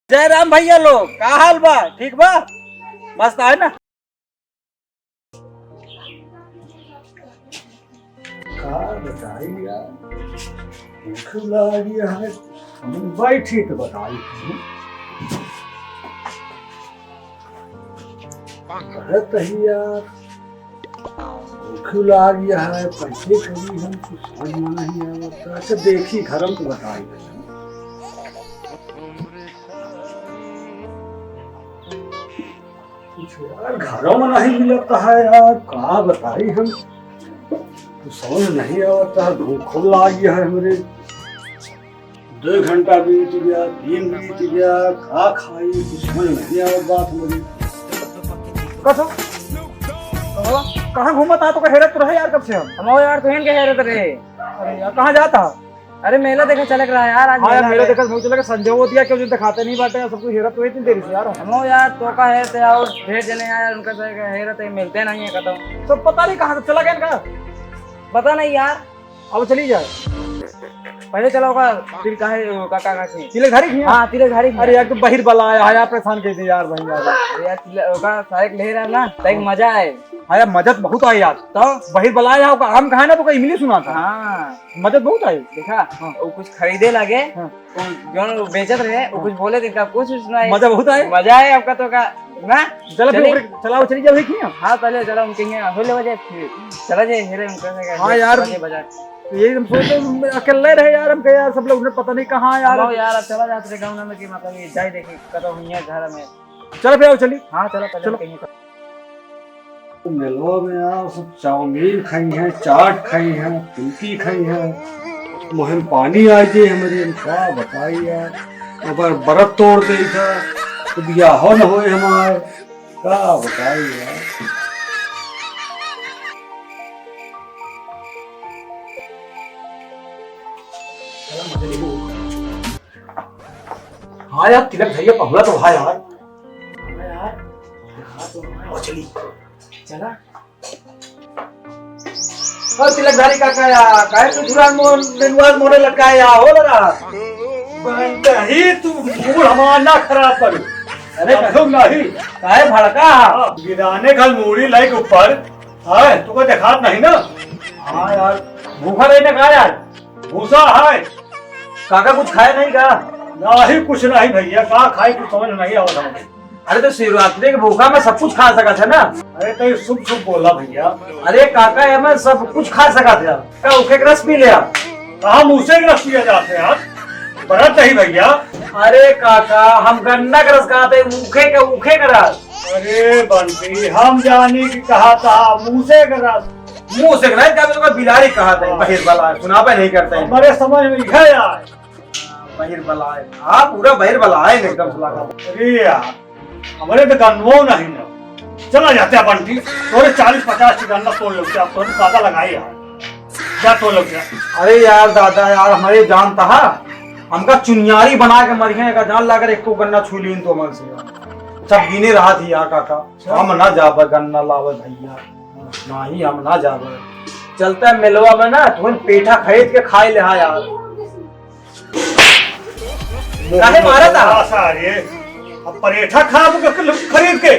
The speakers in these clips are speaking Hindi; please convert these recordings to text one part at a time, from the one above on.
जय राम भैया लोग का हाल बा? ठीक बा? मस्त है ना? भूख लगी है, बैठी तो बताई यार भूख लगी है, पैसे कभी हम कुछ समझ में नहीं आता। अच्छा देखी घरम तो बताई यार, घरों में नहीं मिलता है यार, कहाँ बताई हम तो समझ नहीं आता। भूख लगी है हमरे, 2 घंटा बीत गया, 3 बीत गया, का खाई कुछ समझ नहीं आवत बात हमारी। कहाँ घूमता है? तो हैरत रहे यार कब से हम यार तो के हैरत रहे। अरे यार कहाँ जाता? अरे मेला देखा चलक रहा है यार आज। हाँ यार मेला देखा मुझे लगा संजय वो दिया, क्यों दिखाते नहीं बाटे सब कुछ। हैरत हुई थी देरी से यार। हम यार तो का हैरत है और ढेर जने आया उनका से हैरत है, मिलते नहीं है खत्म। सब पता नहीं कहाँ से चला गया इनका, पता नहीं यार। अब चली जाए पहले चला होगा तिल का है काका का से तिलक धारी की। हां तिलक धारी। अरे यार तुम बहिर बला आया यार, परेशान कर दी यार भाई यार। अरे यार तिलक का साइक ले रहा ना तक मजा है। हाँ यार मदद बहुत आई यार। तो बहिर बला आया होगा, हम कहा ना तो इमली सुना था। हां मदद बहुत आई। देखा वो कुछ खरीदे लगे, जो बेचत रहे वो कुछ बोले थे, कुछ सुनाई मजा बहुत आई। मजा है आपका तो का ना। चलो फिर चलाओ चली जाओ की। हां पहले चलो उनके यहाँ होले बजे चला जाए हेरे उनका से। हां यार ये हम सोचते अकेले रहे यार, हम कहे यार सब लोग पता नहीं कहाँ यार। यार अब चला जाते गाँव में कि मतलब ये जाए देखे कतो हुई है घर में। चलो फिर आओ चली। हाँ चलो चलो कहीं मेलवा में यार सब चाउमीन खाई है, चाट खाई है, फुल्की खाई है, मुहिम पानी आ जाए हमारे। क्या बताई यार, अगर बर्फ तोड़ दे था तो बियाह न हो हमारे। क्या बताई यार। हाँ यार तिलक भैया पहुला तो है यार। यार तो चली चला। और तिलकधारी काका यार काहे तू धुरान मोन मोरे लटकाए या हो लगा बनता ही तू मूड हमारा ना खराब कर। अरे कसो नहीं काहे भड़का गिराने कल मूड़ी लाइक ऊपर है, तुको दिखात नहीं ना। हाँ यार भूखा नहीं ना कहा यार। भूसा है काका कुछ खाया नहीं का? नहीं कुछ नहीं भैया, का खाई कुछ समझ नहीं आवत हमके। अरे तो शिवरात्रि के भूखा में सब कुछ खा सका था ना। अरे तो शुभ शुभ बोला भैया। अरे काका ये मैं सब कुछ खा सका था का उखे के रस पी लिया। कहा मूसे के रस पिया जाते हैं यार, बरत नहीं भैया। अरे काका हम गन्ना का रस खाते उखे का रस। अरे बंटी हम जानी की कहा था मूसे का रस। मुंह से नहीं क्या तो बिलारी कहा था। बहिर बला सुना पे नहीं करते हैं। हमारे समझ में लिखा यार बहिर बला है। हाँ पूरा बहिर बला है एकदम सुना का। अरे यार हमारे तो गन्नो नहीं ना। चला जाते हैं बंटी, थोड़े 40-50 गन्ना तोड़ लो क्या, थोड़ी ज्यादा लगाई यार, क्या तोड़ लो क्या। अरे यार दादा यार हमारे जान था हमका चुनियारी बना के मरिए का जान लाकर एक गन्ना छू लीन तो मन से सब गिने रहा थी यार काका। हम ना जाब गन्ना लावे भैया, ना ही हम ना जाब। चलता मिलवा में ना तुम पेठा खरीद के खाए ले यार। काहे मारा था? अब परेठा खा खरीद के,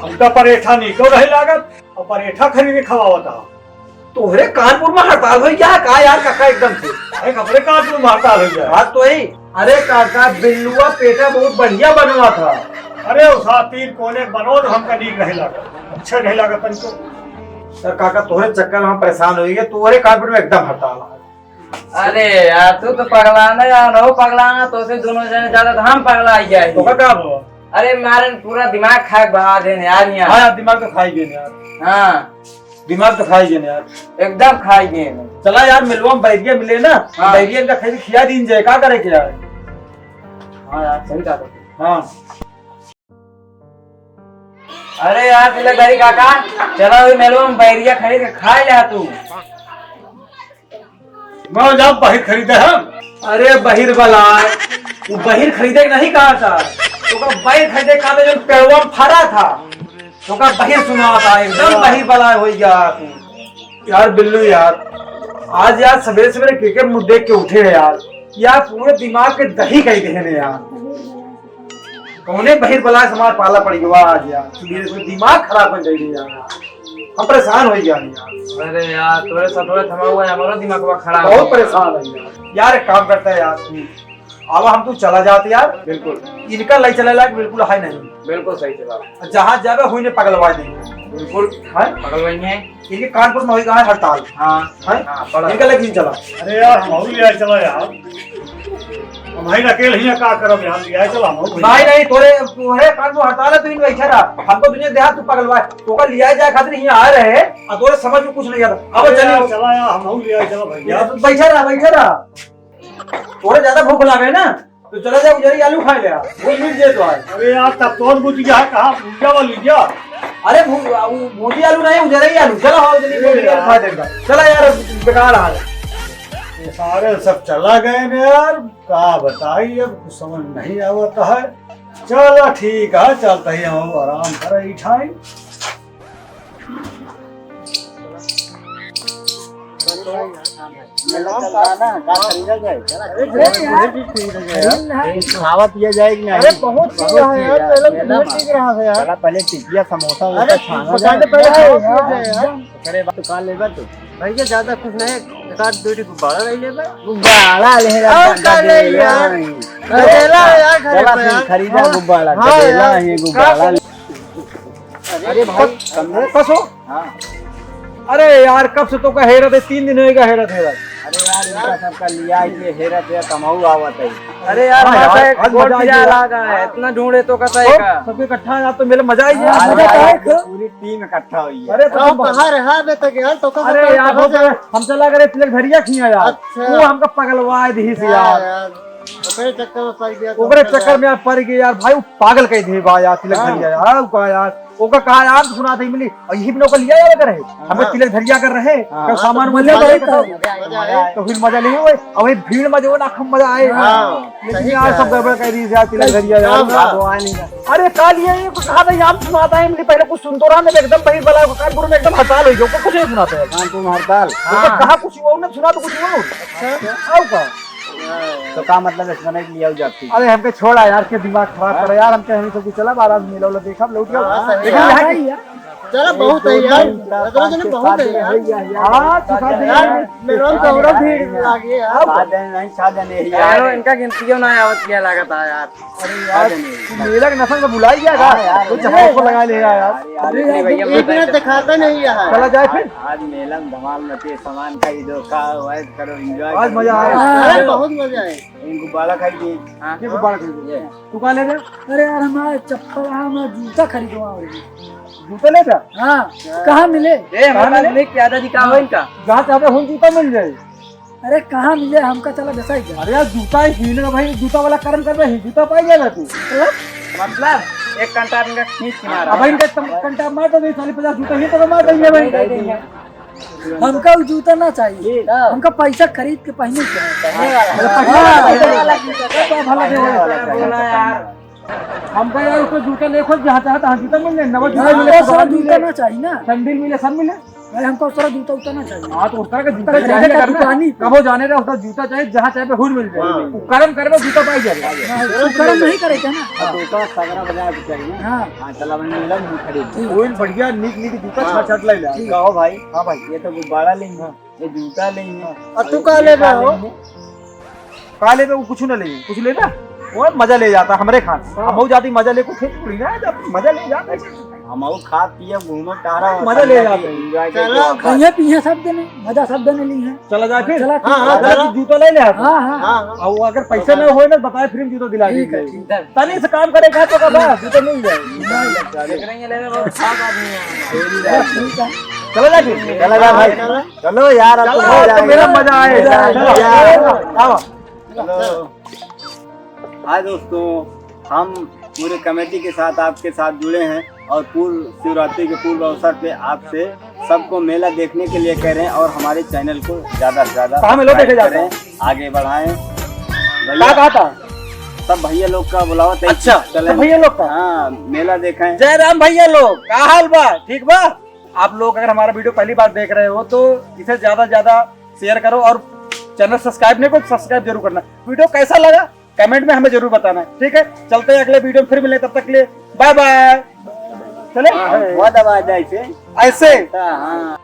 हमका परेठा नहीं क्यों रही लागत, और परेठा खरीद के खवावा था। तोहरे कानपुर में हड़ताल हुई क्या का यार काका एकदम से? अरे कपड़े कानपुर में हड़ताल हो गया। बात तो ही। अरे काका बिल्लुआ पेठा बहुत बढ़िया बनवा था। अरे उस तीन कोने बनो तो हमका नीक नहीं लगा, अच्छा नहीं लगा तनिको। सर काका तोहरे चक्कर में परेशान हो गए, तोहरे कानपुर में एकदम हड़ताल है। अरे यार तू तो पगलाना यार, हो पगलाना तो से दोनों जने ज्यादा तो हम पगला आई जाए। तो क्या हुआ? अरे मारे पूरा दिमाग खा बहा देने यार यहाँ। हाँ यार दिमाग तो खाई गए यार। हाँ दिमाग तो खाई गए यार, एकदम खाई गए। चला यार मिलवा में बैरिया मिले ना। हाँ। बैरिया का खरीद खिया दीन जाए, क्या करे क्या यार। हाँ यार सही कहा। हाँ अरे यार तिलकधारी काका चलो मेलो में बैरिया खरीद के खा ले तू। मैं जाओ बहिर खरीदे हम। अरे बहिर वाला वो बहिर खरीदे नहीं कहा था, तो का बहिर खरीदे कहा था जो पेड़वा में फरा था, तो का बहिर सुना था एकदम बहिर वाला हो गया यार। बिल्लू यार आज यार सवेरे सवेरे क्रिकेट मुद्दे के उठे हैं यार, पूरे दिमाग के दही कही गए यार। कौने बहिर बला समाज पाला पड़ी गवा आज यार, मेरे को दिमाग खराब कर गई यार, हम परेशान हो गया यार। अरे यार तोरे सतोरे थमा हुआ है, हमारा दिमाग खराब बहुत परेशान है यार। यार एक काम करता है यार, अब हम तू चला जाते यार, बिल्कुल इनका लई चला लायक बिल्कुल है नहीं, बिल्कुल सही जवाब। जहाँ जावे हुई ने पगलवा देंगे बिल्कुल है। पकड़ वही है। इनके कानपुर में होगा हड़ताल हाँ है, हाँ पड़ा। इनका लगी चला। अरे यार हम लिया चला यार, हम भाई अकेले ही का करब यार, लिया चला हम नहीं नहीं, तोरे कानपुर हड़ताल है, तू इन बैठा रहा, हमको दुनिया देहात तू पगलवा तो का लिया जाए खातिर यहाँ आ रहे और तोरे समझ में कुछ नहीं आता। अब चलिए चला यार, हम लिया चला भैया। बैठा रहा, थोड़े ज्यादा भूख लगे ना तो चला जाए उजरी आलू खा ले, वो मिल जाए तो आज। अरे यार तब तो बुझ गया कहाँ पूजा वाली लीजिए। अरे मोदी आलू नहीं, उजरी आलू। चलो हाँ उजरी मोदी आलू खा देगा। चला यार, बेकार हाल ये सारे सब चला गए ने यार, का बताइए अब कुछ समझ नहीं आवता है। चलो ठीक है, चलते ही हम आराम कर ठाई। खावा पिया जाएगी नहीं। अरे बहुत यार, पहले टिकिया समोसा दुकान ले तू भैया, ज्यादा कुछ नहीं, एक आध दो गुब्बारा ले ले, गुब्बारा खरीदा गुब्बारा, गुब्बारा। अरे भाई कसो। अरे यार कब से तो का हैरत है, 3 दिन होएगा हैरत। अरे यार इनका सबका लिया ये हेरा तेरा कमाऊ आवत है। अरे यार हाँ यार, माता आज एक मजा गोट आई पिजा यार। लगा है, इतना ढूंढे तो कसा है का। सबके इकट्ठा यार तो मेरे मजा आई आज है। पूरी टीम इकट्ठा हुई है। अरे तो कहाँ रहा बे तक यार, तो अरे यार वो तो हम चला करे तिलक धरिया खिया यार, अच्छा। वो हमका पगलवाए दी से यार, ओकरे चक्कर में पड़ गया। ओकरे चक्कर में यार पड़ गए यार। भाई वो पागल कह दे बा यार, तिलक धरिया यार का यार, ओका कहा यार सुना दे मिली और यही भी नौकर लिया यार करे हमें तिलक धरिया कर रहे कल सामान मिल जाए तो फिर मजा नहीं हुए। और वही भीड़ में जो ना खम मजा आए, लेकिन यार सब गड़बड़ कह रही यार तिलक धरिया यार। अरे काल ये कहा था यार सुनाता है, मैंने पहले कुछ सुन तो रहा, मैं एकदम बही बला कानपुर में एकदम हड़ताल हुई, कुछ नहीं सुनाता है कानपुर में हड़ताल। कहा कुछ वो ना सुना तो कुछ वो का तो का मतलब इसमें नहीं लिया जाती। अरे हमके छोड़ा यार, के दिमाग खराब करे यार, हमके हम सब कुछ चला बारात में मिला देखा लौट गया। लेकिन यहाँ की चलो बहुत है यार, बहुत है यार। हां सिखा दे यार, मेरा तो और भीड़ लागी यार। साधन नहीं, साधन नहीं यार इनका गिनतियों ना आवत किया लागता है यार। अरे यार मेला के नसन में बुलाई गया यार, कुछ हमको लगा ले यार। अरे भैया एक मिनट दिखाता नहीं यार। चला जाए फिर, आज मेला में धमाल मचे, सामान खरीदो, खाओ ऐश करो, एंजॉय। आज मजा आया। अरे बहुत मजा आया। इन गुब्बारा खाइए। ये गुब्बारा खरीदो, तू कहां ले रहा? अरे यार हमारा चप्पल, हम जूता खरीदवा। जूते ले जा। हाँ कहाँ मिले? ए हमारा ले क्या दादी का हो इनका। जहाँ चाहे हम जूता मिल जाए। अरे कहाँ मिले, हमका चला बेचा ही क्या? अरे यार जूता ही हीने का भाई, जूता वाला कर्म कर रहे हैं, जूता पाई जाएगा तू। मतलब एक घंटा इनका खींच के मारा। अब इनका कंटा मार तो नहीं, 40-50 जूता ही तो मार देंगे भाई। हमका वो जूता ना चाहिए, हमका पैसा खरीद के पहने बोला यार हमका यार उसको जूता ले खोज, जहाँ चाहता तहाँ जूता मिल जाए, नवा जूता हमको मिले, सारा जूता ना चाहिए ना, सैंडल मिले, सब मिले। अरे हमको सारा जूता उतारना चाहिए। हाँ तो उस तरह का जूता जाने चाहिए का करना। दुकानी। कब हो जाने रहा उसका जूता चाहिए, जहाँ चाहे पे हुल मिल जाए, कर्म करे जूता पाई जाएगा। तू कर्म नहीं करेगा ना। जूता सगरा बजाए तो चाहिए। हाँ हाँ चला मैंने मेला में खरीद। कोई बढ़िया नीक जूता छट ले ले। कहो भाई। हाँ भाई, ये तो गुब्बारा लेंगे, ये जूता लेंगे, और तू कहाँ ले रहा हो? काले पे वो कुछ न ले, कुछ लेना वो मजा ले जाता हमारे खान। हम जाती मजा ले, कुछ मजा ले जाता है। हम खा पिए घूमो टहरा मजा ले जाते हैं। एंजॉय खाइए पिए सब देने, मजा सब देने ली है। चला जाए फिर। चला चला जूता ले ले। हाँ हाँ और अगर पैसे न हो ना बताए फिर जूता दिला ठीक है, देंगे। तनी से काम करेगा तो का बस जूता मिल जाए। देख रहे हैं ले ले बहुत खास आदमी है। ठीक है। चला जा फिर, चला जा भाई, चलो यार अब तो मेरा मजा आए। चलो। हाय दोस्तों, हम पूरे कमेटी के साथ आपके साथ जुड़े हैं और पूर्व शिवरात्रि के पूर्व अवसर पे आपसे सबको मेला देखने के लिए कह रहे हैं और हमारे चैनल को ज्यादा से ज्यादा देखे जाते हैं, आगे बढ़ाएं। क्या कहा था? सब भैया लोग का बुलावा। अच्छा चले भैया लोग का। हाँ मेला देखें। जय राम भैया लोग, क्या हाल बा? ठीक बा? आप लोग अगर हमारा वीडियो पहली बार देख रहे हो तो इसे ज्यादा शेयर करो और चैनल सब्सक्राइब नहीं को सब्सक्राइब जरूर करना। वीडियो कैसा लगा कमेंट में हमें जरूर बताना, ठीक है। चलते हैं अगले वीडियो में, फिर मिले, तब तक के लिए बाय बाय। चले बहुत आवाज है ऐसे ऐसे हाँ।